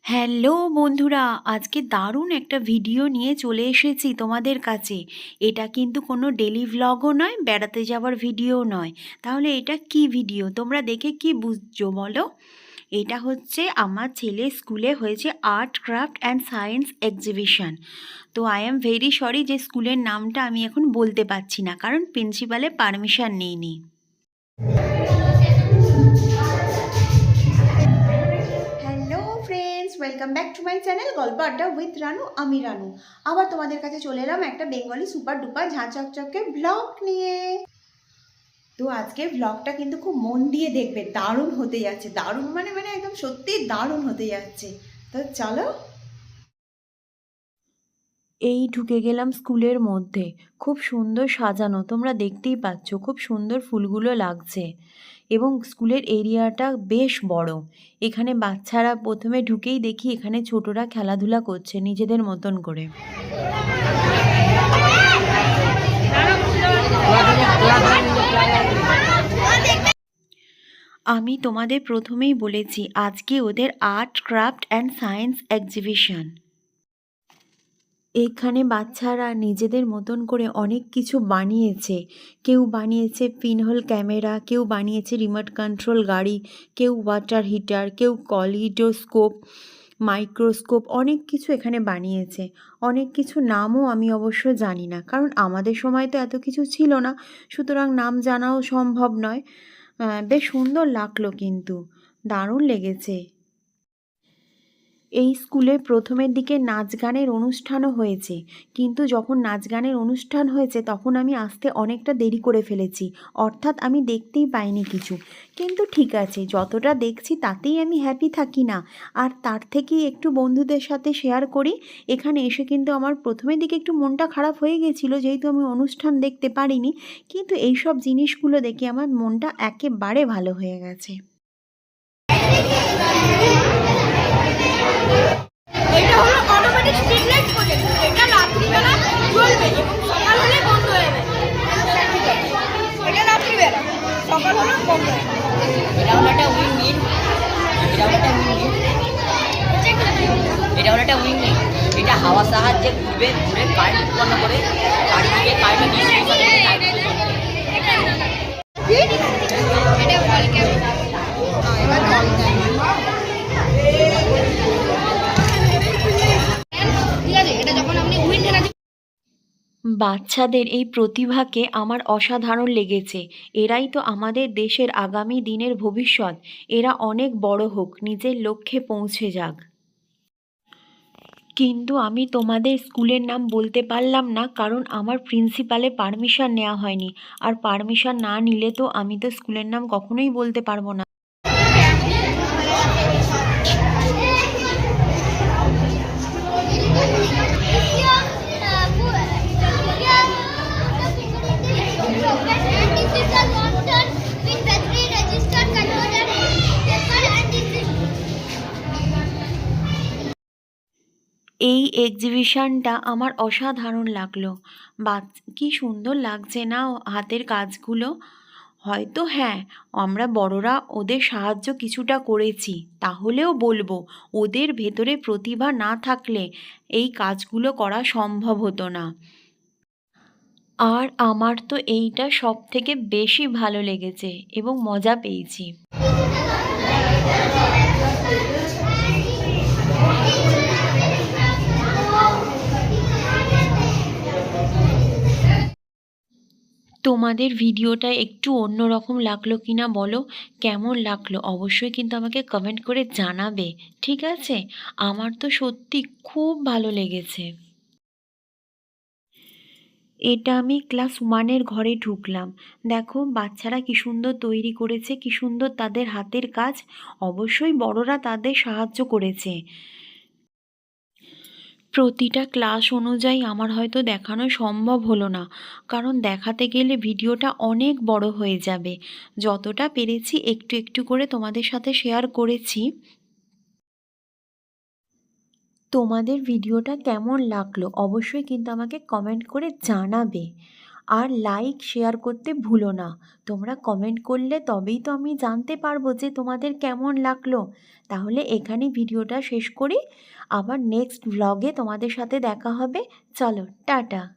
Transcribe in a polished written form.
Hello বন্ধুরা, আজকে দারুণ একটা ভিডিও নিয়ে চলে এসেছি তোমাদের কাছে। এটা কিন্তু কোনো ডেলি ভ্লগও নয়, বেড়াতে যাওয়ার ভিডিও নয়। তাহলে এটা কি ভিডিও তোমরা দেখে কি বুঝছো বলো? এটা হচ্ছে আমার ছেলে স্কুলে হয়েছে art craft and science exhibition. তো আই অ্যাম ভেরি সরি যে স্কুলের নামটা আমি এখন বলতে পারছি না, কারণ প্রিন্সিপালের পারমিশন নেইনি। Hello friends, welcome back to my channel গল্প আড্ডা উইথ রানু। আমি রানু আবার তোমাদের কাছে চলে এলাম একটা বেঙ্গলি সুপার ডুপার ঝাঁ চকচকে ব্লগ নিয়ে। তো আজকের ব্লগটা কিন্তু খুব মন দিয়ে দেখবে, দারুণ হতে যাচ্ছে। দারুণ মানে মানে একদম সত্যি দারুণ হতে যাচ্ছে। তো চলো। এই ঢুকে গেলাম স্কুলের মধ্যে। খুব সুন্দর সাজানো, তোমরা দেখতেই পাচ্ছ, খুব সুন্দর ফুলগুলো লাগছে। এবং স্কুলের এরিয়াটা বেশ বড়। এখানে বাচ্চারা প্রথমে ঢুকেই দেখি এখানে ছোটরা খেলাধুলা করছে নিজেদের মতন করে। আমি তোমাদের প্রথমেই বলেছি আজকে ওদের art craft and science exhibition. এখানে বাচ্চারা নিজেদের মতন করে অনেক কিছু বানিয়েছে। কেউ বানিয়েছে পিনহোল ক্যামেরা, কেউ বানিয়েছে রিমোট কন্ট্রোল গাড়ি, কেউ ওয়াটার হিটার, কেউ কলিডোস্কোপ, মাইক্রোস্কোপ, অনেক কিছু এখানে বানিয়েছে। অনেক কিছু নামও আমি অবশ্য জানি না, কারণ আমাদের সময় তো এত কিছু ছিল না, সুতরাং নাম জানাও সম্ভব নয়। বেশ সুন্দর লাগলো, কিন্তু দারুণ লেগেছে। এই স্কুলে প্রথমের দিকে নাচ গানের অনুষ্ঠানও হয়েছে, কিন্তু যখন নাচ গানের অনুষ্ঠান হয়েছে তখন আমি আসতে অনেকটা দেরি করে ফেলেছি, অর্থাৎ আমি দেখতেই পাইনি কিছু। কিন্তু ঠিক আছে, যতটা দেখছি তাতেই আমি হ্যাপি থাকি না। আর তার থেকেই একটু বন্ধুদের সাথে শেয়ার করি। এখানে এসে কিন্তু আমার প্রথমের দিকে একটু মনটা খারাপ হয়ে গেছিলো, যেহেতু আমি অনুষ্ঠান দেখতে পারিনি। কিন্তু এই সব জিনিসগুলো দেখে আমার মনটা একেবারে ভালো হয়ে গেছে। এটা হলো অটোমেটিক স্ট্রিট লাইট প্রজেক্ট। এটা রাত্রিবেলা জ্বলবে এবং সকাল হলে বন্ধ হয়ে যাবে। এটা রাত্রিবেলা, সকাল হলে বন্ধ হয়ে যাবে। এটা হলো একটা উইন্ড, এটা হলো একটা উইন্ড, এটা হলো একটা উইন্ড। এটা হাওয়া সাহায্যে ঘুরবে, ঘুরে কারেন্ট উৎপন্ন করে চারিদিকে কারেন্ট ডিস্ট্রিবিউশন করে লাইটগুলো জ্বলবে। এটা বল ক্যামেরা। এবার বল ক্যামেরা। ঠিক আছে, এটা যখন আপনি উইন্ড এনার্জি। বাচ্চাদের এই প্রতিভাকে আমার অসাধারণ লেগেছে। এরাই তো আমাদের দেশের আগামী দিনের ভবিষ্যৎ। এরা অনেক বড় হোক, নিজের লক্ষ্যে পৌঁছে যাক। কিন্তু আমি তোমাদের স্কুলের নাম বলতে পারলাম না, কারণ আমার প্রিন্সিপালের পারমিশন নেওয়া হয়নি। আর পারমিশন না নিলে তো আমি তো স্কুলের নাম কখনোই বলতে পারবো না। এই এক্সিবিশনটা আমার অসাধারণ লাগলো। কি সুন্দর লাগছে না হাতের কাজগুলো। হয়তো হ্যাঁ, আমরা বড়রা ওদের সাহায্য কিছুটা করেছি, তাহলেও বলবো ওদের ভেতরে প্রতিভা না থাকলে এই কাজগুলো করা সম্ভব হতো না। আর আমার তো এইটা সব থেকে বেশি ভালো লেগেছে এবং মজা পেয়েছি। তোমাদের ভিডিওটা একটু অন্যরকম লাগলো কি না বলো? কেমন লাগলো অবশ্যই কিন্তু আমাকে কমেন্ট করে জানাবে, ঠিক আছে? আমার তো সত্যি খুব ভালো লেগেছে। এটা আমি ক্লাস 1-এর ঘরে ঢুকলাম। দেখো বাচ্চারা কি সুন্দর তৈরি করেছে, কি সুন্দর তাদের হাতের কাজ। অবশ্যই বড়রা তাদের সাহায্য করেছে। প্রতিটা ক্লাস অনুযায়ী আমার হয়তো দেখানো সম্ভব হলো না, কারণ দেখাতে গেলে ভিডিওটা অনেক বড় হয়ে যাবে। যতটা পেরেছি একটু একটু করে তোমাদের সাথে শেয়ার করেছি। তোমাদের ভিডিওটা কেমন লাগলো অবশ্যই কিন্তু আমাকে কমেন্ট করে জানাবে। আর লাইক শেয়ার করতে ভুলো না। তোমরা কমেন্ট করলে তবেই তো আমি জানতে পারবো যে তোমাদের কেমন লাগলো। তাহলে এখানেই ভিডিওটা শেষ করি, আবার নেক্সট ব্লগে তোমাদের সাথে দেখা হবে। চলো টাটা।